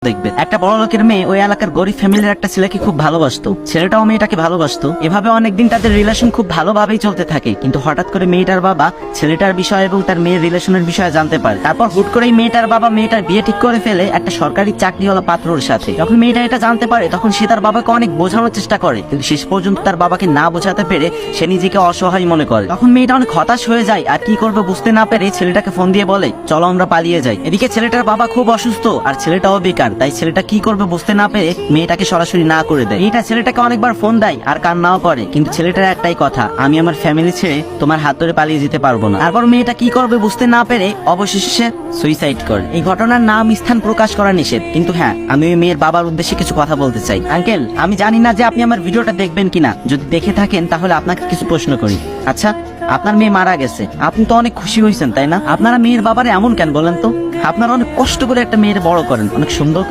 দেখবে একটা বড় লোকের মেয়ে ওই এলাকার গরিব ফ্যামিলির একটা ছেলেকে খুব ভালোবাসতো, ছেলেটাও মেয়েটাকে ভালোবাসতো। এভাবে অনেকদিন তাদের রিলেশন খুব ভালোভাবেই চলতে থাকে, কিন্তু হঠাৎ করে মেয়েটার বাবা ছেলেটার বিষয় এবং তার মেয়ের রিলেশনের বিষয়ে জানতে পারে। তারপর হুট করেই মেয়েটার বাবা মেয়েটার বিয়ে ঠিক করে ফেলে একটা সরকারি চাকরিওয়ালা পাত্রর সাথে। যখন মেয়েটা এটা জানতে পারে তখন সে তার বাবাকে অনেক বোঝানোর চেষ্টা করে, কিন্তু শেষ পর্যন্ত তার বাবাকে না বোঝাতে পেরে সে নিজেকে অসহায় মনে করে। তখন মেয়েটা অনেক হতাশ হয়ে যায়, আর কি করবে বুঝতে না পেরে ছেলেটাকে ফোন দিয়ে বলে চলো আমরা পালিয়ে যাই। এদিকে ছেলেটার বাবা খুব অসুস্থ আর ছেলেটাও বেকার, তাই ছেলেটা কি করবে বুঝতে না পেরে মেয়েটাকে সরাসরি না করে দেয়। মেয়েটা ছেলেটাকে অনেকবার ফোন দেয় আর কান্নাও করে, কিন্তু ছেলেটার একটাই কথা, আমি আমার ফ্যামিলি ছেড়ে তোমার হাত ধরে পালিয়ে যেতে পারবো না। তারপর মেয়েটা কি করবে বুঝতে না পেরে অবশেষে সুইসাইড করে। এই ঘটনার নাম স্থান প্রকাশ করা নিষেধ, কিন্তু হ্যাঁ আমি ওই মেয়ের বাবার উদ্দেশ্যে কিছু কথা বলতে চাই। আঙ্কেল, আমি জানি না যে আপনি আমার ভিডিওটা দেখবেন কিনা, যদি দেখে থাকেন তাহলে আপনাকে কিছু প্রশ্ন করি। আচ্ছা, আপনার মেয়ে মারা গেছে, আপনি তো অনেক খুশি হয়েছেন তাই না? আপনারা মেয়ের বাবারে এমন কেন বলেন তো? আপনারা অনেক কষ্ট করে একটা মেয়ের বড় করেন, অনেক সুন্দর করে